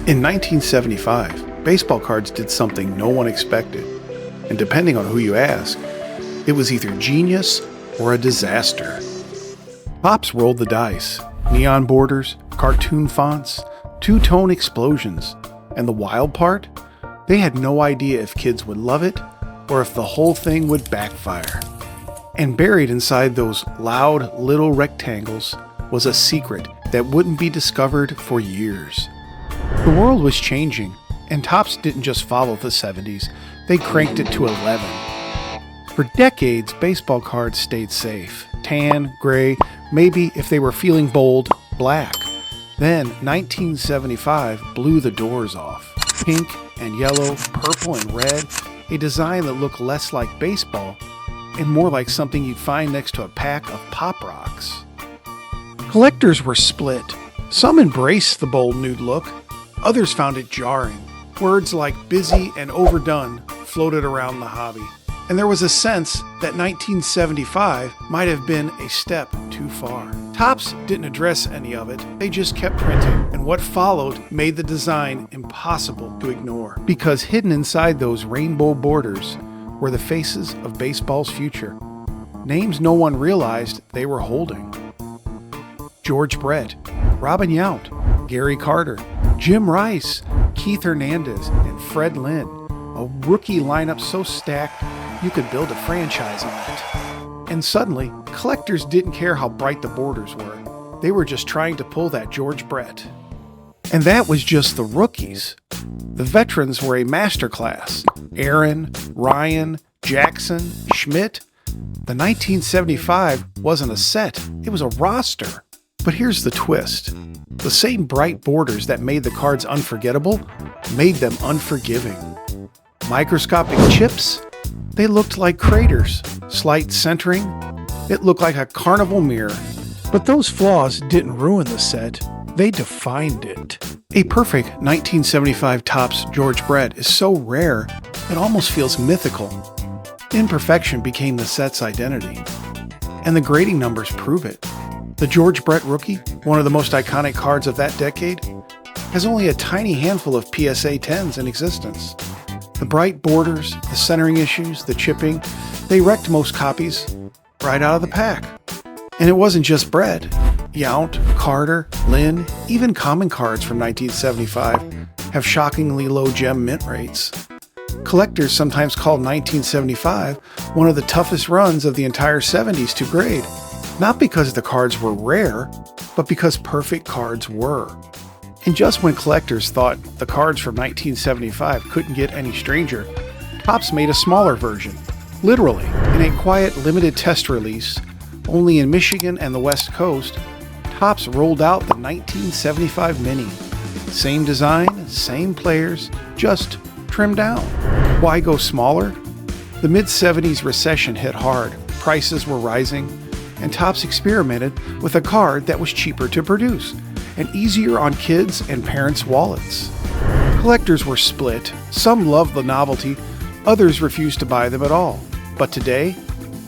In 1975, baseball cards did something no one expected, and depending on who you ask, it was either genius or a disaster. TOPPS rolled the dice. Neon borders, cartoon fonts, two-tone explosions, and the wild part? They had no idea if kids would love it or if the whole thing would backfire. And buried inside those loud little rectangles was a secret that wouldn't be discovered for years. The world was changing, and TOPPS didn't just follow the 70s, they cranked it to 11. For decades, baseball cards stayed safe. Tan, gray, maybe if they were feeling bold, black. Then 1975 blew the doors off. Pink and yellow, purple and red, a design that looked less like baseball and more like something you'd find next to a pack of Pop Rocks. Collectors were split. Some embraced the bold nude look, others found it jarring. Words like busy and overdone floated around the hobby. And there was a sense that 1975 might have been a step too far. TOPPS didn't address any of it, they just kept printing, and what followed made the design impossible to ignore. Because hidden inside those rainbow borders were the faces of baseball's future. Names no one realized they were holding. George Brett, Robin Yount, Gary Carter, Jim Rice, Keith Hernandez, and Fred Lynn. A rookie lineup so stacked you could build a franchise on it. And suddenly, collectors didn't care how bright the borders were. They were just trying to pull that George Brett. And that was just the rookies. The veterans were a masterclass. Aaron, Ryan, Jackson, Schmidt. The 1975 wasn't a set, it was a roster. But here's the twist. The same bright borders that made the cards unforgettable made them unforgiving. Microscopic chips? They looked like craters. Slight centering? It looked like a carnival mirror. But those flaws didn't ruin the set, they defined it. A perfect 1975 TOPPS George Brett is so rare, it almost feels mythical. Imperfection became the set's identity. And the grading numbers prove it. The George Brett rookie, one of the most iconic cards of that decade, has only a tiny handful of PSA 10s in existence. The bright borders, the centering issues, the chipping, they wrecked most copies right out of the pack. And it wasn't just Brett. Yount, Carter, Lynn, even common cards from 1975 have shockingly low gem mint rates. Collectors sometimes call 1975 one of the toughest runs of the entire 70s to grade. Not because the cards were rare, but because perfect cards were. And just when collectors thought the cards from 1975 couldn't get any stranger, TOPPS made a smaller version. Literally, in a quiet, limited test release, only in Michigan and the West Coast, TOPPS rolled out the 1975 Mini. Same design, same players, just trimmed down. Why go smaller? The mid-70s recession hit hard, prices were rising, and TOPPS experimented with a card that was cheaper to produce and easier on kids' and parents' wallets. Collectors were split. Some loved the novelty, others refused to buy them at all. But today,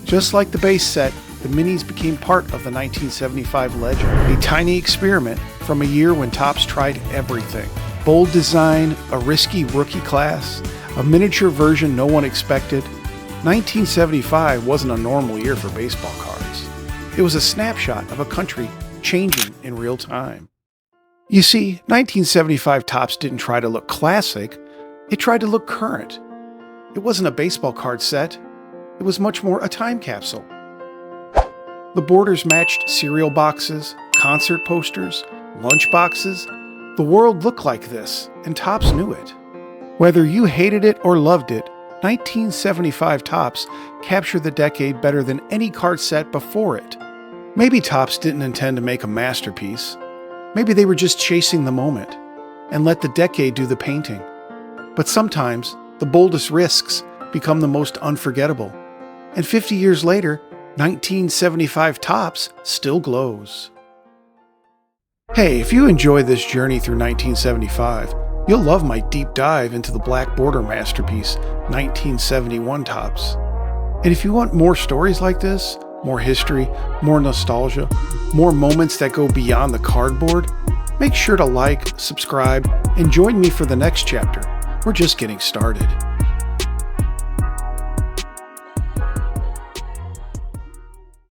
just like the base set, the minis became part of the 1975 legend, a tiny experiment from a year when TOPPS tried everything. Bold design, a risky rookie class, a miniature version no one expected. 1975 wasn't a normal year for baseball cards. It was a snapshot of a country changing in real time. You see, 1975 TOPPS didn't try to look classic, it tried to look current. It wasn't a baseball card set, it was much more a time capsule. The borders matched cereal boxes, concert posters, lunch boxes. The world looked like this, and TOPPS knew it. Whether you hated it or loved it, 1975 TOPPS captured the decade better than any card set before it. Maybe TOPPS didn't intend to make a masterpiece. Maybe they were just chasing the moment and let the decade do the painting. But sometimes, the boldest risks become the most unforgettable. And 50 years later, 1975 TOPPS still glows. Hey, if you enjoy this journey through 1975, you'll love my deep dive into the black border masterpiece, 1971 TOPPS. And if you want more stories like this, more history, more nostalgia, more moments that go beyond the cardboard, Make sure to like, subscribe, and join me for the next chapter. We're just getting started.